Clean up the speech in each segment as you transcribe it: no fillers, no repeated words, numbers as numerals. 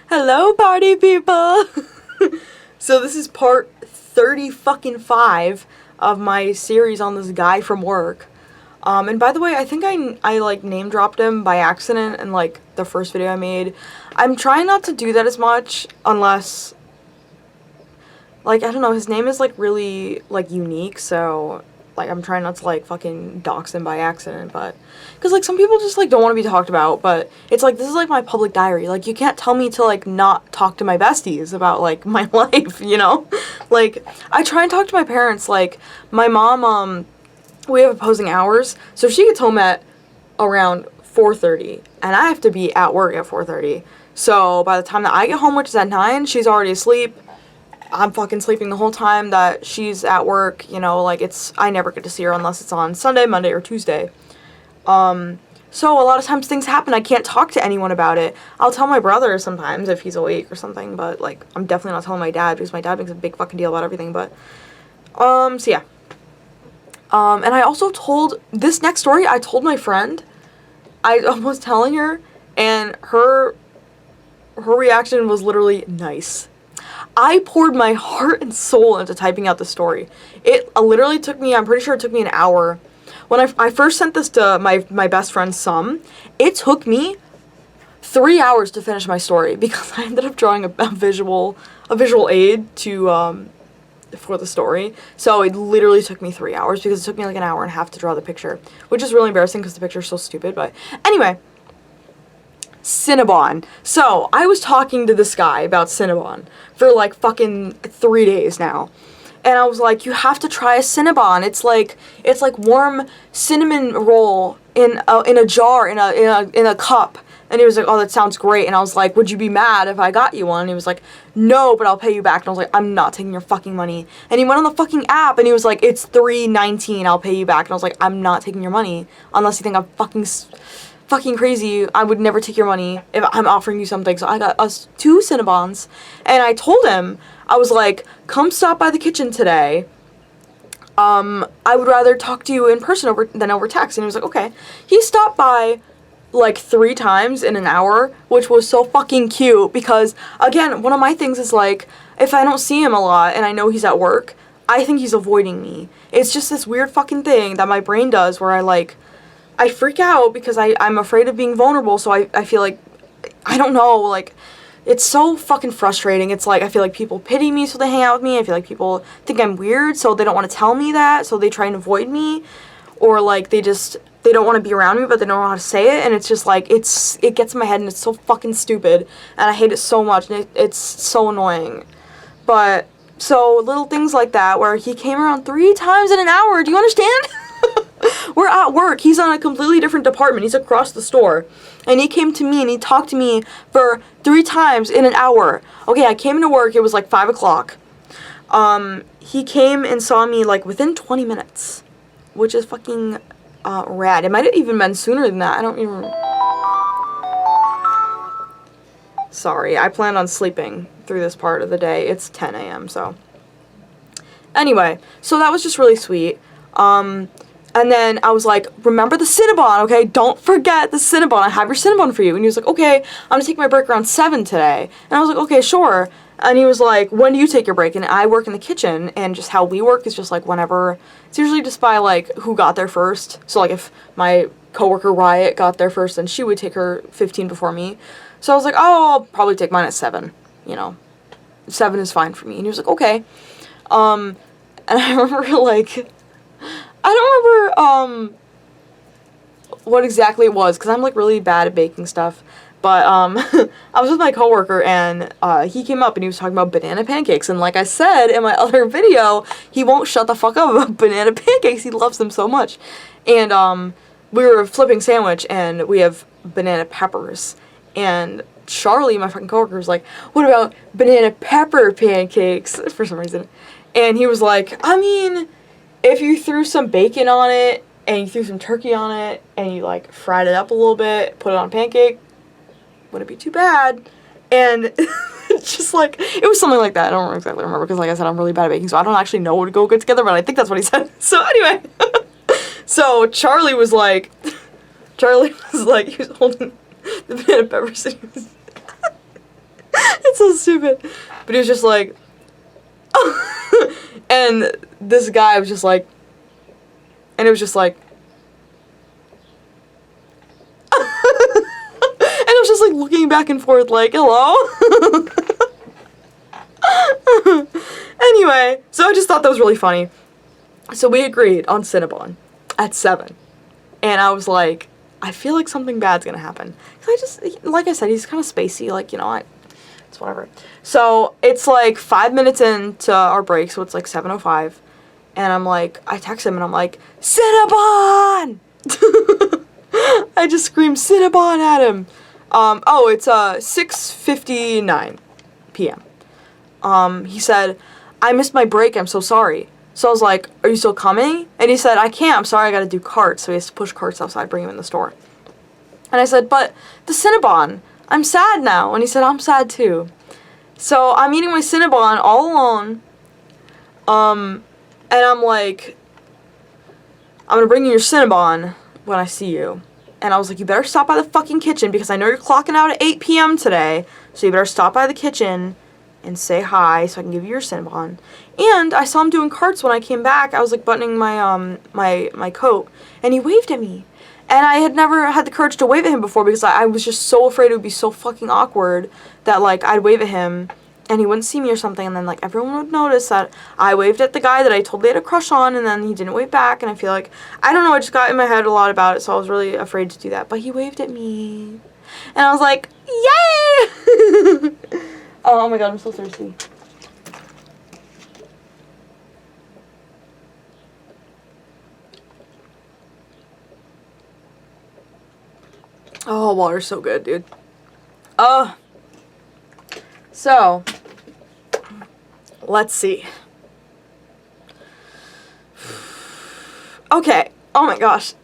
Hello, party people! So this is part 35 of my series on this guy from work. And by the way, I think I like name dropped him by accident in like the first video I made. I'm trying not to do that as much unless, like, I don't know, his name is like really like unique, so like I'm trying not to like fucking dox him by accident, but because like some people just like don't want to be talked about, but it's like this is like my public diary. Like you can't tell me to like not talk to my besties about like my life, you know? Like I try and talk to my parents. Like my mom, we have opposing hours, so she gets home at around 4:30, and I have to be at work at 4:30. So by the time that I get home, which is at 9, she's already asleep. I'm fucking sleeping the whole time that she's at work, you know, like I never get to see her unless it's on Sunday, Monday, or Tuesday. So a lot of times things happen, I can't talk to anyone about it. I'll tell my brother sometimes if he's awake or something, but like, I'm definitely not telling my dad because my dad makes a big fucking deal about everything, but, so yeah. And I also told, this next story, I told my friend, I was telling her, and her reaction was literally nice. I poured my heart and soul into typing out the story. It literally took me, I'm pretty sure it took me an hour. When I first sent this to my best friend, Sum, it took me 3 hours to finish my story because I ended up drawing a visual aid to, for the story. So it literally took me 3 hours because it took me like an hour and a half to draw the picture, which is really embarrassing because the picture is so stupid, but anyway. Cinnabon. So, I was talking to this guy about Cinnabon for like fucking 3 days now. And I was like, you have to try a Cinnabon. It's like warm cinnamon roll in a jar, in a cup. And he was like, oh, that sounds great. And I was like, would you be mad if I got you one? And he was like, no, but I'll pay you back. And I was like, I'm not taking your fucking money. And he went on the fucking app and he was like, it's $3.19, I'll pay you back. And I was like, I'm not taking your money unless you think I'm fucking crazy. I would never take your money if I'm offering you something. So I got us 2 Cinnabons, and I told him, I was like, come stop by the kitchen today. I would rather talk to you in person than over text. And he was like, okay. He stopped by like 3 times in an hour, which was so fucking cute because, again, one of my things is like, if I don't see him a lot and I know he's at work, I think he's avoiding me. It's just this weird fucking thing that my brain does where I freak out because I'm afraid of being vulnerable, so I feel like, I don't know, like, it's so fucking frustrating. It's like, I feel like people pity me, so they hang out with me. I feel like people think I'm weird, so they don't want to tell me that, so they try and avoid me. Or, like, they don't want to be around me, but they don't know how to say it, and it's just, like, it gets in my head, and it's so fucking stupid, and I hate it so much, and it's so annoying. But, so, little things like that, where he came around 3 times in an hour, do you understand? We're at work. He's on a completely different department. He's across the store. And he came to me and he talked to me for 3 times in an hour. Okay, I came into work. It was like 5 o'clock. He came and saw me like within 20 minutes, which is fucking rad. It might have even been sooner than that. I don't even... Sorry, I plan on sleeping through this part of the day. It's 10 a.m., so... Anyway, so that was just really sweet. And then I was like, remember the Cinnabon, okay? Don't forget the Cinnabon. I have your Cinnabon for you. And he was like, okay, I'm gonna take my break around 7 today. And I was like, okay, sure. And he was like, when do you take your break? And I work in the kitchen, and just how we work is just like whenever, it's usually just by like who got there first. So like if my coworker Riot got there first, then she would take her 15 before me. So I was like, oh, I'll probably take mine at 7, you know. 7 is fine for me. And he was like, okay. And I remember like... I don't remember, what exactly it was, because I'm, like, really bad at baking stuff, but, I was with my coworker, and, he came up, and he was talking about banana pancakes, and like I said in my other video, he won't shut the fuck up about banana pancakes, he loves them so much, and, we were flipping sandwich, and we have banana peppers, and Charlie, my fucking coworker, was like, what about banana pepper pancakes, for some reason, and he was like, I mean... If you threw some bacon on it, and you threw some turkey on it, and you, like, fried it up a little bit, put it on a pancake, wouldn't be too bad. And just, like, it was something like that. I don't exactly remember, because, like I said, I'm really bad at baking, so I don't actually know what to go good together, but I think that's what he said. So, anyway. So, Charlie was like, he was holding the banana peppers, and he was so stupid. But he was just like, and this guy was just like, and it was just like, and I was just like looking back and forth like, hello? Anyway, so I just thought that was really funny. So we agreed on Cinnabon at 7. And I was like, I feel like something bad's gonna happen. Cause like I said, he's kind of spacey, like, you know, it's whatever. So it's like 5 minutes into our break, so it's like 7:05. And I'm like, I text him and I'm like, Cinnabon! I just screamed Cinnabon at him. Oh, it's 6:59 p.m. He said, I missed my break, I'm so sorry. So I was like, are you still coming? And he said, I can't, I'm sorry, I gotta do carts. So he has to push carts outside, bring him in the store. And I said, but the Cinnabon, I'm sad now. And he said, I'm sad too. So I'm eating my Cinnabon all alone. And I'm like, I'm gonna bring you your Cinnabon when I see you. And I was like, you better stop by the fucking kitchen because I know you're clocking out at 8 p.m. today. So you better stop by the kitchen and say hi so I can give you your Cinnabon. And I saw him doing carts when I came back. I was like buttoning my my coat and he waved at me. And I had never had the courage to wave at him before because I was just so afraid it would be so fucking awkward that like I'd wave at him and he wouldn't see me or something, and then like everyone would notice that I waved at the guy that I totally had a crush on and then he didn't wave back, and I feel like, I don't know, I just got in my head a lot about it, so I was really afraid to do that. But he waved at me. And I was like, yay! Oh my god, I'm so thirsty. Oh, water's so good, dude. So, let's see. Okay, oh my gosh.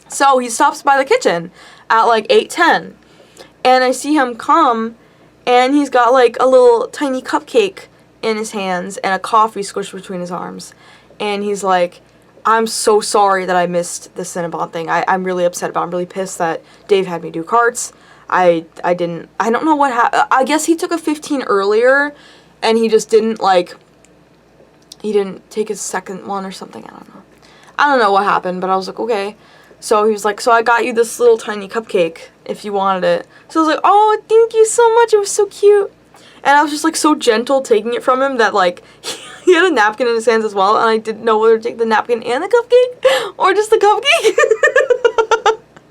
So, he stops by the kitchen at like 8:10. And I see him come, and he's got like a little tiny cupcake in his hands and a coffee squished between his arms. And he's like, I'm so sorry that I missed the Cinnabon thing. I'm really upset about it. I'm really pissed that Dave had me do carts. I don't know what happened. I guess he took a 15 earlier, and he just didn't, like, he didn't take his second one or something. I don't know what happened, but I was like, okay. So he was like, so I got you this little tiny cupcake if you wanted it. So I was like, oh, thank you so much. It was so cute. And I was just, like, so gentle taking it from him that, like, he had a napkin in his hands as well, and I didn't know whether to take the napkin and the cupcake or just the cupcake.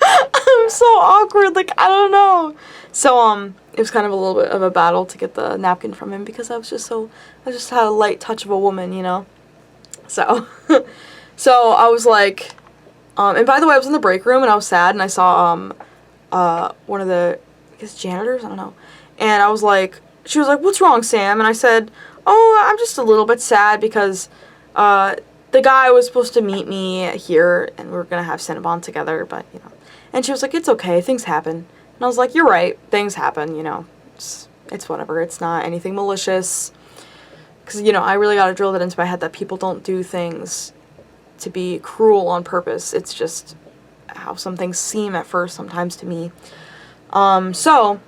I'm so awkward, like, I don't know. So, it was kind of a little bit of a battle to get the napkin from him because I just had a light touch of a woman, you know? So, so I was like, and by the way, I was in the break room and I was sad and I saw, one of the, I guess, janitors, I don't know. And I was like, she was like, what's wrong, Sam? And I said, oh, I'm just a little bit sad because, the guy was supposed to meet me here and we were gonna have Cinnabon together, but, you know. And she was like, it's okay, things happen. And I was like, you're right, things happen, you know. It's whatever, it's not anything malicious. Because, you know, I really gotta drill that into my head that people don't do things to be cruel on purpose. It's just how some things seem at first sometimes to me. So,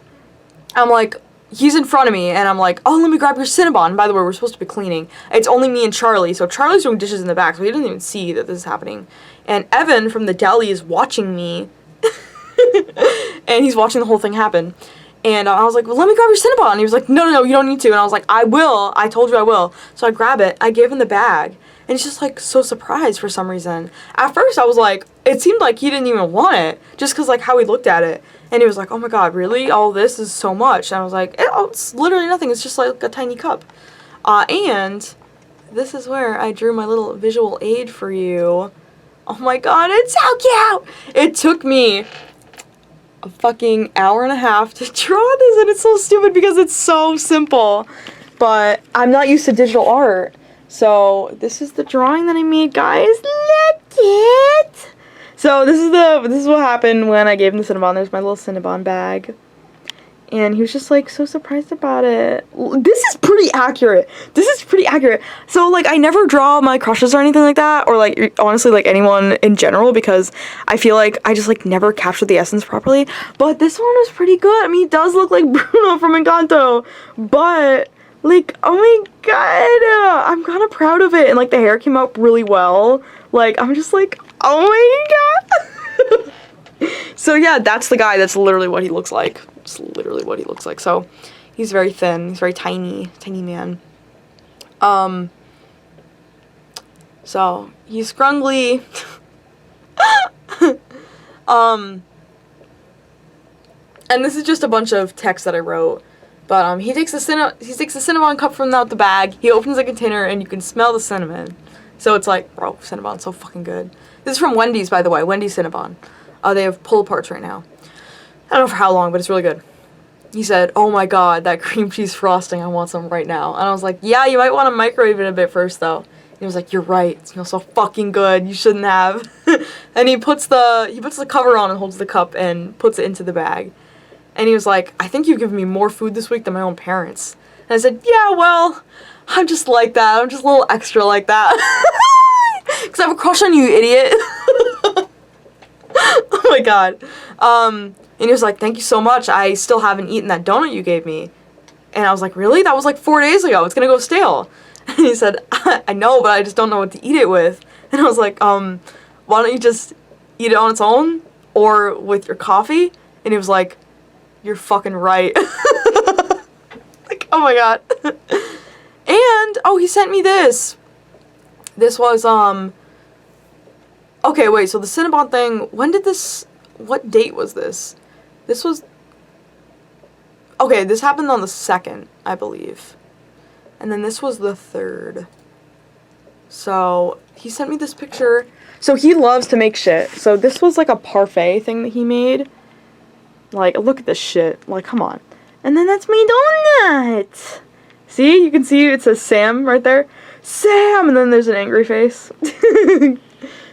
I'm like, he's in front of me, and I'm like, oh, let me grab your Cinnabon. By the way, we're supposed to be cleaning. It's only me and Charlie, so Charlie's doing dishes in the back, so he doesn't even see that this is happening. And Evan from the deli is watching me, and he's watching the whole thing happen. And I was like, well, let me grab your Cinnabon. And he was like, no, you don't need to. And I was like, I will. I told you I will. So I grab it. I gave him the bag. And he's just, like, so surprised for some reason. At first, I was like, it seemed like he didn't even want it, just because, like, how he looked at it. And he was like, oh my god, really? All this is so much. And I was like, it's literally nothing. It's just, like, a tiny cup. And this is where I drew my little visual aid for you. Oh my god, it's so cute! It took me a fucking hour and a half to draw this, and it's so stupid because it's so simple. But I'm not used to digital art. So this is the drawing that I made, guys. Look it! So this is what happened when I gave him the Cinnabon. There's my little Cinnabon bag. And he was just, like, so surprised about it. This is pretty accurate. So, like, I never draw my crushes or anything like that. Or, like, honestly, like, anyone in general. Because I feel like I just, like, never captured the essence properly. But this one was pretty good. I mean, he does look like Bruno from Encanto. But, like, oh my god. I'm kind of proud of it. And, like, the hair came out really well. Like, I'm just like, oh my god. So, yeah, that's the guy. That's literally what he looks like. It's literally what he looks like. So, he's very thin. He's very tiny man. So, he's scrungly. And this is just a bunch of text that I wrote. But, he takes the cinnamon cup from out the bag. He opens the container, and you can smell the cinnamon. So, it's like, bro, cinnabon's so fucking good. This is from Wendy's, by the way. Wendy's Cinnabon. They have pull-aparts right now. I don't know for how long, but it's really good. He said, oh my god, that cream cheese frosting, I want some right now. And I was like, yeah, you might want to microwave it a bit first, though. And he was like, you're right, it smells so fucking good, you shouldn't have. And he puts the cover on and holds the cup and puts it into the bag. And he was like, I think you've given me more food this week than my own parents. And I said, yeah, well, I'm just like that. I'm just a little extra like that. Because I have a crush on you, idiot. Oh my god. And he was like, thank you so much. I still haven't eaten that donut you gave me. And I was like, really? That was like 4 days ago. It's gonna go stale. And he said, I know, but I just don't know what to eat it with. And I was like, why don't you just eat it on its own? Or with your coffee? And he was like, you're fucking right. Like, oh my god. And, oh, he sent me this. This was, okay, wait, so the Cinnabon thing, what date was this? This was, okay, this happened on the 2nd, I believe. And then this was the 3rd. So, he sent me this picture. So, he loves to make shit. So, this was like a parfait thing that he made. Like, look at this shit. Like, come on. And then that's my donut. See? You can see it says Sam right there. Sam! And then there's an angry face.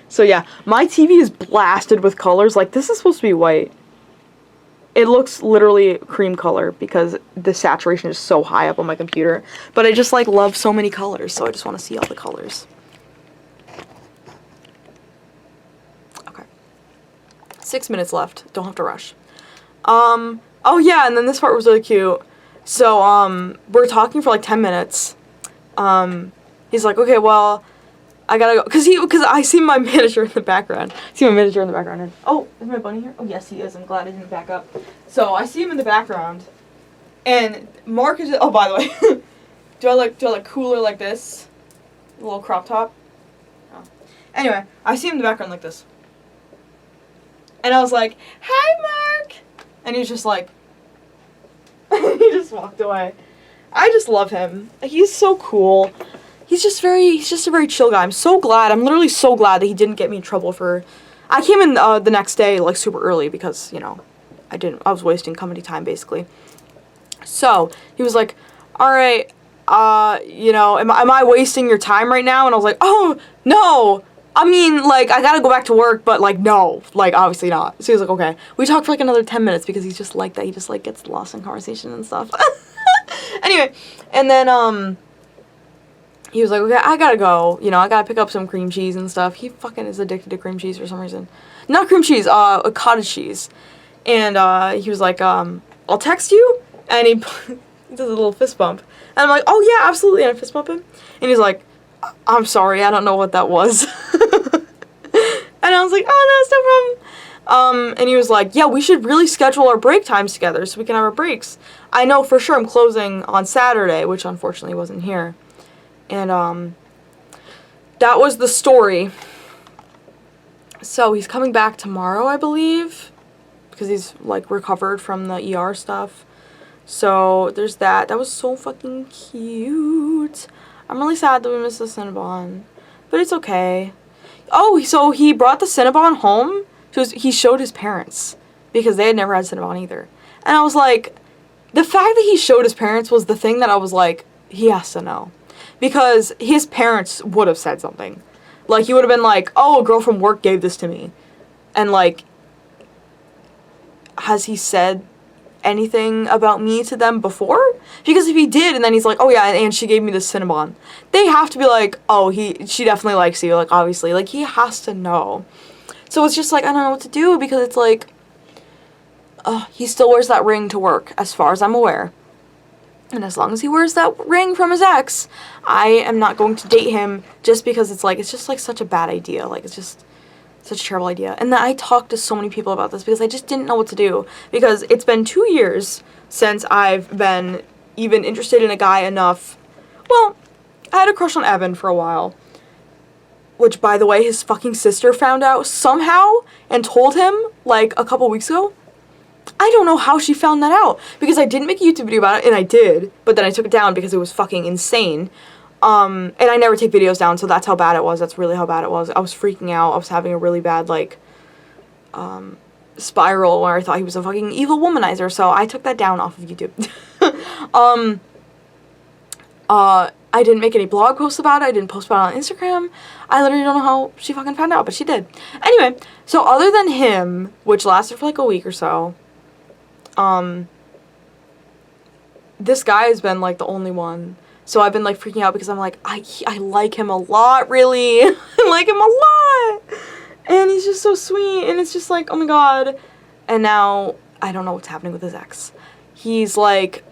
So, yeah. My TV is blasted with colors. Like, this is supposed to be white. It looks literally cream color because the saturation is so high up on my computer. But I just, like, love so many colors. So, I just want to see all the colors. Okay. 6 minutes left. Don't have to rush. Oh yeah, and then this part was really cute. So, we're talking for like 10 minutes. He's like, okay, well, I gotta go. Cause I see my manager in the background. And, oh, is my bunny here? Oh, yes, he is. I'm glad I didn't back up. So, I see him in the background. And Mark is, oh, by the way, do I look cooler like this? A little crop top? Oh. Anyway, I see him in the background like this. And I was like, hi, Mark! And he was just like, he just walked away. I just love him. He's so cool. He's just a very chill guy. I'm literally so glad that he didn't get me in trouble for, I came in the next day, like, super early because, you know, I was wasting company time, basically. So, he was like, alright, you know, am I wasting your time right now? And I was like, oh, no! I mean, like, I gotta go back to work, but, like, no. Like, obviously not. So he was like, okay. We talked for, like, another 10 minutes because he's just like that. He just, like, gets lost in conversation and stuff. Anyway, and then, he was like, okay, I gotta go. You know, I gotta pick up some cream cheese and stuff. He fucking is addicted to cream cheese for some reason. Not cream cheese, a cottage cheese. And, he was like, I'll text you? And he does a little fist bump. And I'm like, oh, yeah, absolutely. And I fist bump him. And he's like, I'm sorry, I don't know what that was. And I was like, oh, no, it's no problem. And he was like, yeah, we should really schedule our break times together so we can have our breaks. I know for sure I'm closing on Saturday, which unfortunately wasn't here. And, that was the story. So he's coming back tomorrow, I believe, because he's, like, recovered from the ER stuff. So there's that. That was so fucking cute. I'm really sad that we missed the Cinnabon, but it's okay. Oh, so he brought the Cinnabon home. He showed his parents because they had never had Cinnabon either. And I was like, the fact that he showed his parents was the thing that I was like, he has to know. Because his parents would have said something. Like, he would have been like, oh, a girl from work gave this to me. And, like, has he said anything about me to them before? Because if he did, and then he's like, oh yeah, and she gave me the cinnabon, they have to be like, oh, she definitely likes you, like, obviously, like, he has to know. So it's just like, I don't know what to do, because it's like, he still wears that ring to work, as far as I'm aware. And as long as he wears that ring from his ex, I am not going to date him, just because it's just like such a bad idea. Like, it's just such a terrible idea. And then I talked to so many people about this because I just didn't know what to do. Because it's been 2 years since I've been even interested in a guy enough. Well, I had a crush on Evan for a while. Which, by the way, his fucking sister found out somehow and told him, like, a couple weeks ago. I don't know how she found that out, because I didn't make a YouTube video about it, and I did, but then I took it down because it was fucking insane. And I never take videos down, so that's how bad it was. That's really how bad it was. I was freaking out. I was having a really bad, like, spiral where I thought he was a fucking evil womanizer, so I took that down off of YouTube. I didn't make any blog posts about it. I didn't post about it on Instagram. I literally don't know how she fucking found out, but she did. Anyway, so other than him, which lasted for like a week or so, this guy has been like the only one. So I've been like freaking out because I'm like, I like him a lot, really. I like him a lot. And he's just so sweet. And it's just like, oh my god. And now I don't know what's happening with his ex. He's like,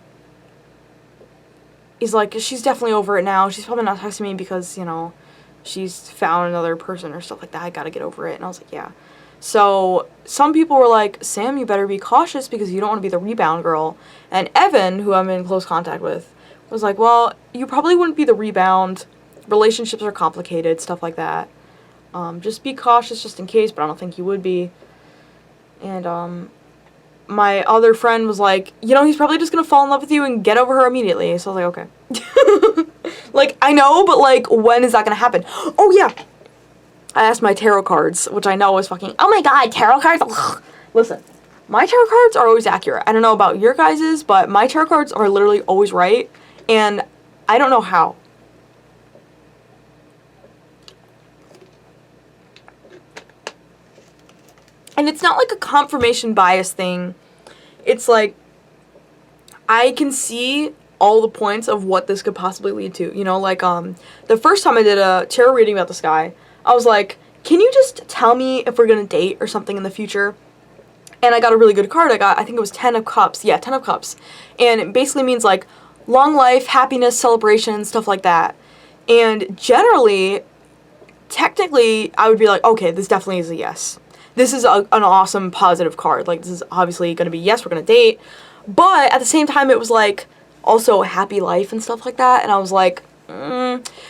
she's definitely over it now. She's probably not texting me because, you know, she's found another person or stuff like that. I gotta get over it. And I was like, yeah. So some people were like, Sam, you better be cautious because you don't want to be the rebound girl. And Evan, who I'm in close contact with, was like, well, you probably wouldn't be the rebound. Relationships are complicated, stuff like that. Just be cautious just in case, but I don't think you would be. And my other friend was like, you know, he's probably just gonna fall in love with you and get over her immediately. So I was like, okay. Like, I know, but like, when is that gonna happen? Oh yeah, I asked my tarot cards, which I know is fucking, oh my god, tarot cards? Ugh. Listen, my tarot cards are always accurate. I don't know about your guys's, but my tarot cards are literally always right, and I don't know how. And it's not like a confirmation bias thing. It's like, I can see all the points of what this could possibly lead to. You know, like, the first time I did a tarot reading about this guy, I was like, can you just tell me if we're gonna date or something in the future? And I got a really good card. I think it was 10 of Cups. Yeah, 10 of Cups. And it basically means, like, long life, happiness, celebration, stuff like that. And generally, technically, I would be like, okay, this definitely is a yes. This is an awesome, positive card. Like, this is obviously gonna be, yes, we're gonna date. But at the same time, it was, like, also a happy life and stuff like that. And I was like,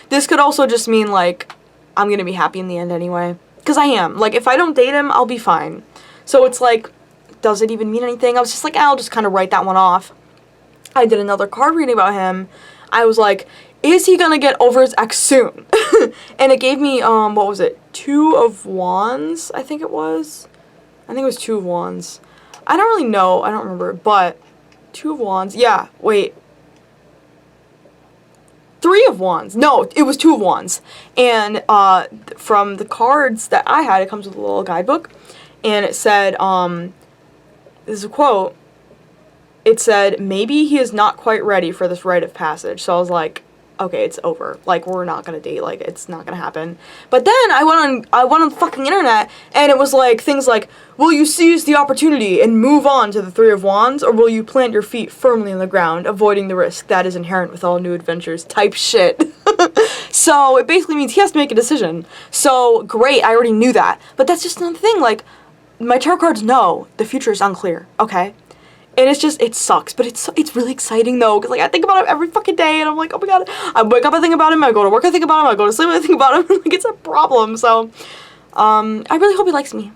this could also just mean, like, I'm gonna be happy in the end anyway. Because I am. Like, if I don't date him, I'll be fine. So it's like, does it even mean anything? I was just like, I'll just kind of write that one off. I did another card reading about him. I was like, is he gonna get over his ex soon? And it gave me, what was it? 2 of Wands, I think it was. I think it was 2 of Wands. I don't really know. I don't remember. But 2 of Wands. Yeah, wait. 3 of Wands. No, it was 2 of Wands. And from the cards that I had, it comes with a little guidebook. And it said, this is a quote. It said, maybe he is not quite ready for this rite of passage. So I was like, okay, it's over. Like, we're not gonna date. Like, it's not gonna happen. But then I went on the fucking internet, and it was like, things like, will you seize the opportunity and move on to the 3 of Wands, or will you plant your feet firmly on the ground, avoiding the risk that is inherent with all new adventures type shit. So it basically means he has to make a decision. So, great, I already knew that. But that's just another thing, like, my tarot cards know the future is unclear, okay? And it's just, it sucks, but it's really exciting though, because like I think about him every fucking day, and I'm like, oh my god, I wake up, I think about him, I go to work, I think about him, I go to sleep, I think about him, like it's a problem. So, I really hope he likes me.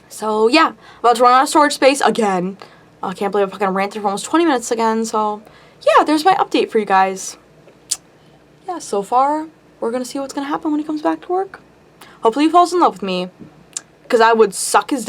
So yeah, about to run out of storage space again. I can't believe I fucking ranted for almost 20 minutes again. So yeah, there's my update for you guys. Yeah, so far we're gonna see what's gonna happen when he comes back to work. Hopefully he falls in love with me, because I would suck his dick.